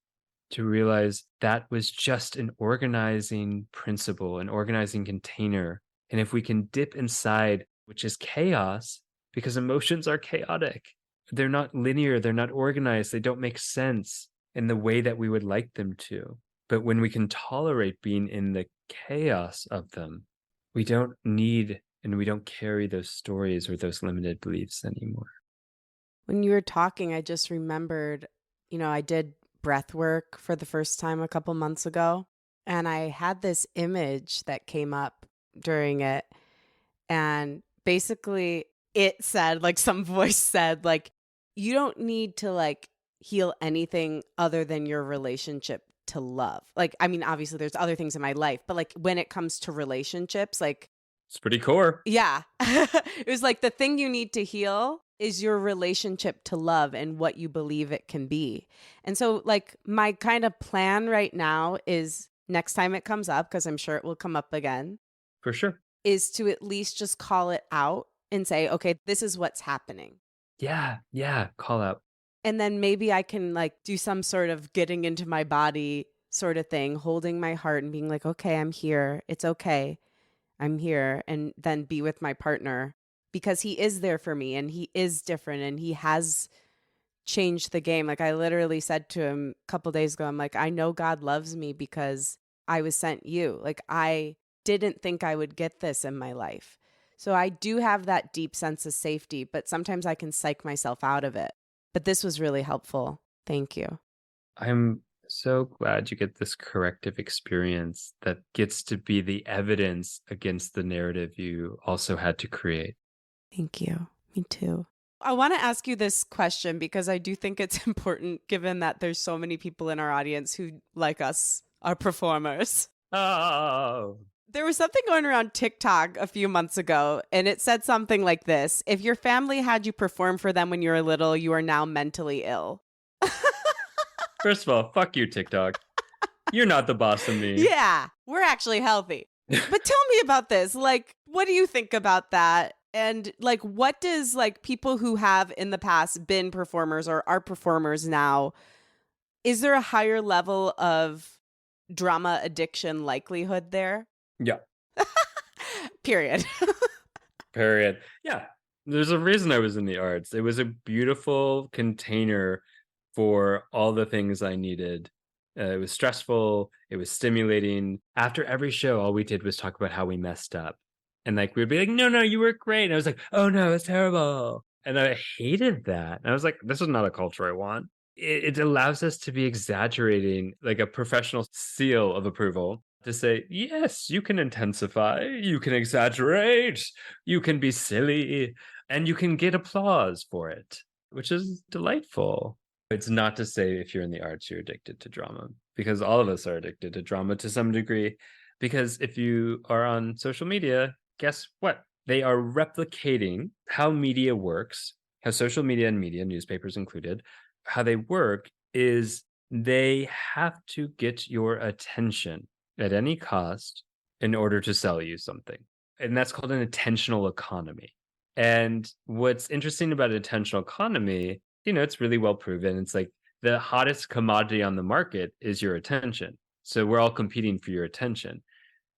to realize that was just an organizing principle, an organizing container. And if we can dip inside, which is chaos, because emotions are chaotic, they're not linear, they're not organized, they don't make sense in the way that we would like them to. But when we can tolerate being in the chaos of them, we don't need and we don't carry those stories or those limited beliefs anymore. When you were talking, I just remembered, I did breath work for the first time a couple months ago, and I had this image that came up during it. And basically, it said, like, some voice said, like, you don't need to, like, heal anything other than your relationship to love. Like, I mean, obviously, there's other things in my life, but, like, when it comes to relationships, like, It's pretty core. yeah. It was like the thing you need to heal is your relationship to love and what you believe it can be. And so, like, my kind of plan right now is next time it comes up, because I'm sure it will come up again, For sure. is to at least just call it out and say, okay, this is what's happening. Yeah. Yeah. Call out. And then maybe I can like do some sort of getting into my body sort of thing, holding my heart and being like, okay, I'm here. It's okay. I'm here. And then be with my partner because he is there for me and he is different and he has changed the game. Like I literally said to him a couple days ago, I'm like, I know God loves me because I was sent you. Like I didn't think I would get this in my life. So I do have that deep sense of safety, but sometimes I can psych myself out of it. But this was really helpful. Thank you. I'm so glad you get this corrective experience that gets to be the evidence against the narrative you also had to create. Thank you. Me too. I want to ask you this question because I do think it's important given that there's so many people in our audience who, like us, are performers. Oh, There was something going around TikTok a few months ago, and it said something like this: if your family had you perform for them when you were little, you are now mentally ill. first of all, fuck you, TikTok. You're not the boss of me. Yeah, we're actually healthy. But tell me about this. Like, what do you think about that? And like, what does like people who have in the past been performers or are performers now, is there a higher level of drama addiction likelihood there? Yeah. Period. Period. Yeah. There's a reason I was in the arts. It was a beautiful container for all the things I needed. It was stressful, it was stimulating. After every show, all we did was talk about how we messed up. And like we'd be like, "No, no, you were great." And I was like, "Oh no, it's terrible." And I hated that. And I was like, "This is not a culture I want." It allows us to be exaggerating like a professional seal of approval to say, "Yes, you can intensify, you can exaggerate, you can be silly, and you can get applause for it," which is delightful. It's not to say if you're in the arts, you're addicted to drama, because all of us are addicted to drama to some degree. Because if you are on social media, guess what? They are replicating how media works, how social media and media, newspapers included, how they work is they have to get your attention at any cost in order to sell you something. And that's called an attentional economy. And what's interesting about an attentional economy, it's really well proven. It's like the hottest commodity on the market is your attention. So we're all competing for your attention.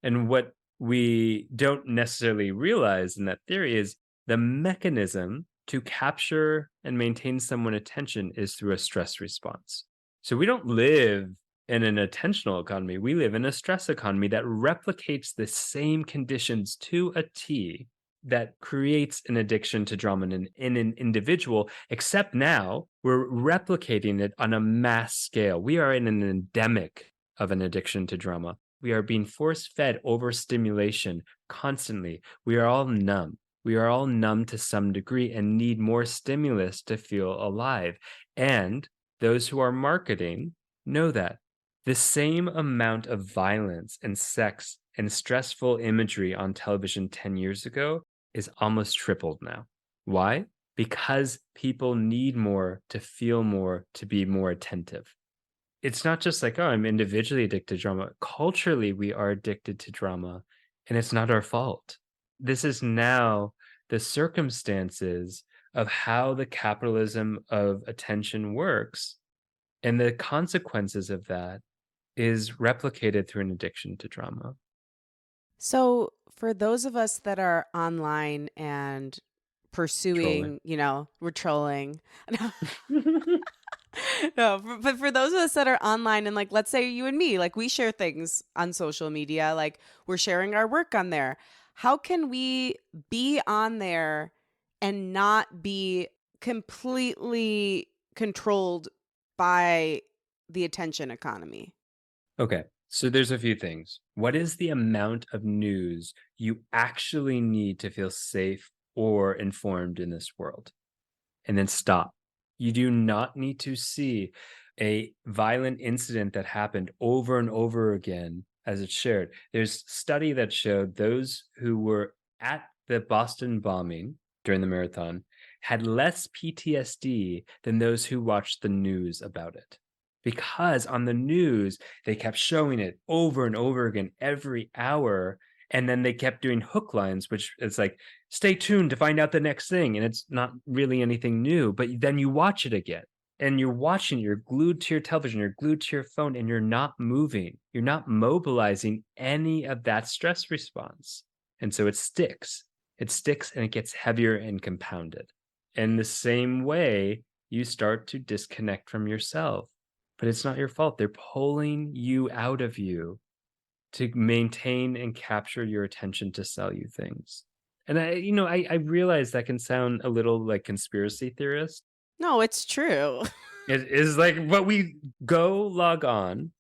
And what we don't necessarily realize in that theory is the mechanism to capture and maintain someone's attention is through a stress response. So we don't live in an attentional economy. We live in a stress economy that replicates the same conditions to a T that creates an addiction to drama in an individual, except now we're replicating it on a mass scale. We are in an endemic of an addiction to drama. We are being force fed overstimulation constantly. We are all numb. We are all numb to some degree and need more stimulus to feel alive. And those who are marketing know that. The same amount of violence and sex and stressful imagery on television 10 years ago is almost tripled now. Why? Because people need more to feel more, to be more attentive. It's not just like, "Oh, I'm individually addicted to drama." Culturally, we are addicted to drama, and it's not our fault. This is now the circumstances of how the capitalism of attention works, and the consequences of that is replicated through an addiction to drama. So, for those of us that are online and Trolling. pursuing, we're trolling. No, but for those of us that are online and like, let's say you and me, like we share things on social media, like we're sharing our work on there. How can we be on there and not be completely controlled by the attention economy? Okay, so there's a few things. What is the amount of news you actually need to feel safe or informed in this world? And then stop. You do not need to see a violent incident that happened over and over again as it's shared. There's study that showed those who were at the Boston bombing during the marathon had less PTSD than those who watched the news about it. Because on the news, they kept showing it over and over again every hour. And then they kept doing hook lines, which is like, stay tuned to find out the next thing. And it's not really anything new, but then you watch it again and you're watching, you're glued to your television, you're glued to your phone, and you're not moving. You're not mobilizing any of that stress response. And so it sticks. It sticks and it gets heavier and compounded. In the same way, you start to disconnect from yourself. But it's not your fault. They're pulling you out of you to maintain and capture your attention to sell you things. And I realize that can sound a little like conspiracy theorist. No, it's true. It is like, but we go log on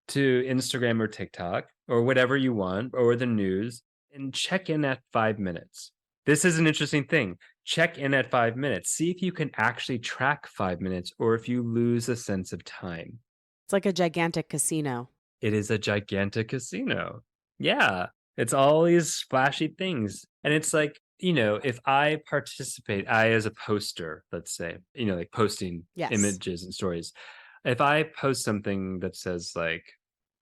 to Instagram or TikTok or whatever you want or the news and check in at 5 minutes. This is an interesting thing. Check in at 5 minutes. See if you can actually track 5 minutes or if you lose a sense of time. It's like a gigantic casino. It is a gigantic casino. Yeah, it's all these flashy things, and it's like, if I participate, I as a poster, let's say, like posting Yes. images and stories. If I post something that says like,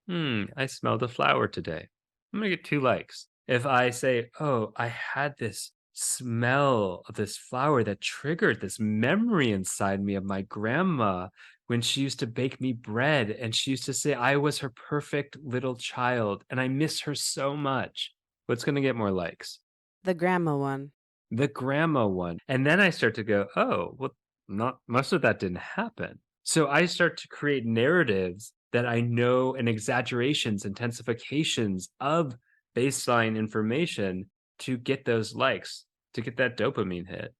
"I smelled a flower today." I'm gonna get 2 likes. If I say, "Oh, I had this smell of this flower that triggered this memory inside me of my grandma when she used to bake me bread, and she used to say I was her perfect little child, and I miss her so much." What's gonna get more likes? The grandma one. The grandma one. And then I start to go, "Oh, well, not most of that didn't happen." So I start to create narratives that I know and exaggerations, intensifications of baseline information to get those likes, to get that dopamine hit.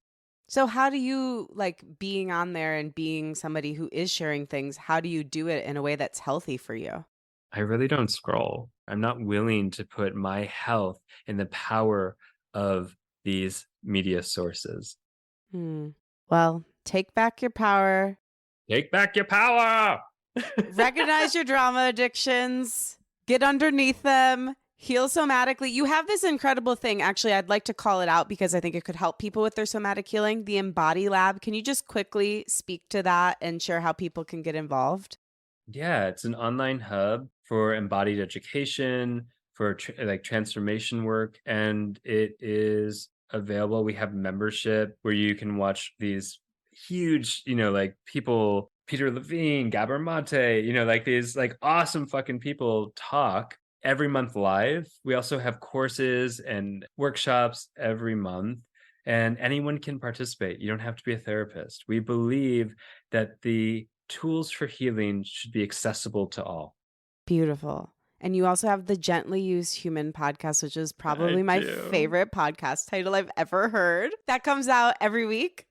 So how do you like being on there and being somebody who is sharing things, how do you do it in a way that's healthy for you? I really don't scroll. I'm not willing to put my health in the power of these media sources. Hmm. Well, take back your power. Take back your power. Recognize your drama addictions, get underneath them, heal somatically. You have this incredible thing. Actually, I'd like to call it out because I think it could help people with their somatic healing, the Embody Lab. Can you just quickly speak to that and share how people can get involved? Yeah, it's an online hub for embodied education, for like transformation work, and it is available. We have membership where you can watch these huge, like people, Peter Levine, Gabor Mate, like these like awesome fucking people talk every month live. We also have courses and workshops every month, and anyone can participate. You don't have to be a therapist. We believe that the tools for healing should be accessible to all. Beautiful. And you also have the Gently Used Human podcast, which is I probably my do. favorite podcast title I've ever heard. That comes out every week.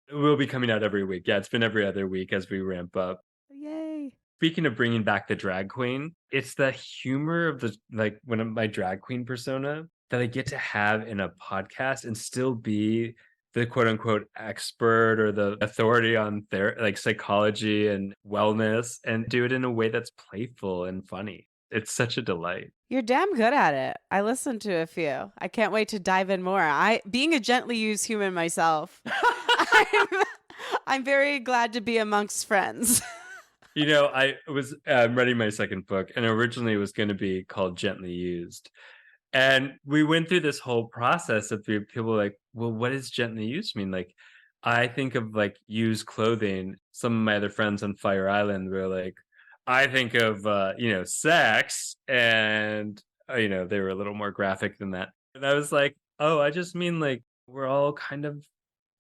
It will be coming out every week. Yeah, it's been every other week as we ramp up. Yay. Speaking of bringing back the drag queen, it's the humor of the like one of my drag queen persona that I get to have in a podcast and still be the quote unquote expert or the authority on like psychology and wellness and do it in a way that's playful and funny. It's such a delight. You're damn good at it. I listened to a few. I can't wait to dive in more. I being a gently used human myself, I'm, I'm very glad to be amongst friends. I was writing my second book, and originally it was going to be called Gently Used. And we went through this whole process of people like, well, what does gently used mean? Like, I think of like used clothing. Some of my other friends on Fire Island were like, I think of, sex. And, they were a little more graphic than that. And I was like, oh, I just mean like, we're all kind of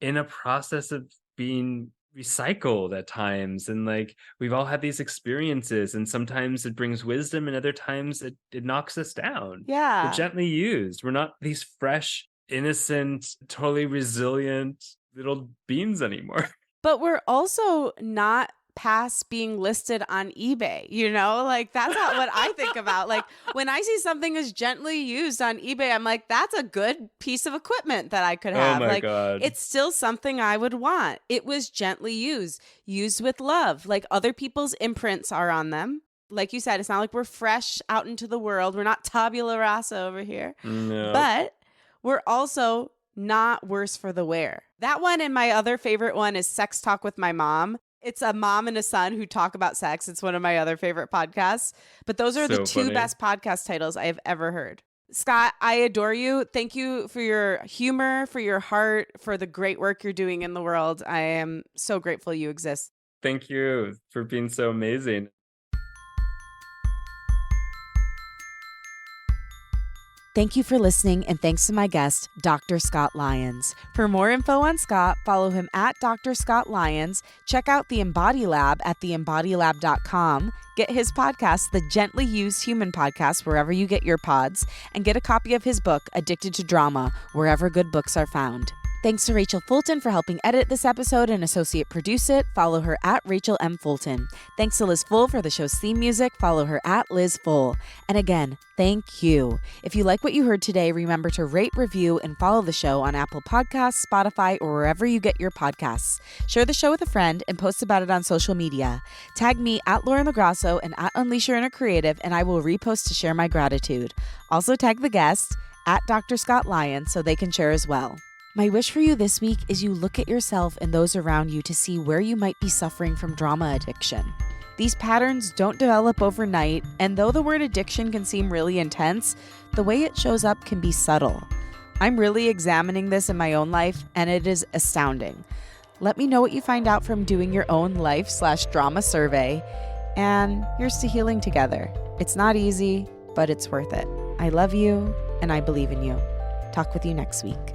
in a process of being recycled at times, and like we've all had these experiences, and sometimes it brings wisdom and other times it knocks us down. We're Yeah. gently used. We're not these fresh, innocent, totally resilient little beings anymore. But we're also not past being listed on eBay, Like that's not what I think about. Like when I see something is gently used on eBay, I'm like, that's a good piece of equipment that I could Oh have. my Like god. it's still something I would want. It was gently used with love. Like other people's imprints are on them. Like you said, it's not like we're fresh out into the world. We're not tabula rasa over here, No. but we're also not worse for the wear. That one and my other favorite one is Sex Talk with My Mom. It's a mom and a son who talk about sex. It's one of my other favorite podcasts. But those are the So two funny. best podcast titles I have ever heard. Scott, I adore you. Thank you for your humor, for your heart, for the great work you're doing in the world. I am so grateful you exist. Thank you for being so amazing. Thank you for listening, and thanks to my guest, Dr. Scott Lyons. For more info on Scott, follow him at Dr. Scott Lyons. Check out the Embody Lab at theembodylab.com. Get his podcast, the Gently Used Human Podcast, wherever you get your pods, and get a copy of his book, Addicted to Drama, wherever good books are found. Thanks to Rachel Fulton for helping edit this episode and associate produce it. Follow her at Rachel M. Fulton. Thanks to Liz Full for the show's theme music. Follow her at Liz Full. And again, thank you. If you like what you heard today, remember to rate, review, and follow the show on Apple Podcasts, Spotify, or wherever you get your podcasts. Share the show with a friend and post about it on social media. Tag me at Lauren LoGrasso and at Unleash Your Inner Creative, and I will repost to share my gratitude. Also tag the guest at Dr. Scott Lyons so they can share as well. My wish for you this week is you look at yourself and those around you to see where you might be suffering from drama addiction. These patterns don't develop overnight, and though the word addiction can seem really intense, the way it shows up can be subtle. I'm really examining this in my own life, and it is astounding. Let me know what you find out from doing your own life/drama survey. And here's to healing together. It's not easy, but it's worth it. I love you, and I believe in you. Talk with you next week.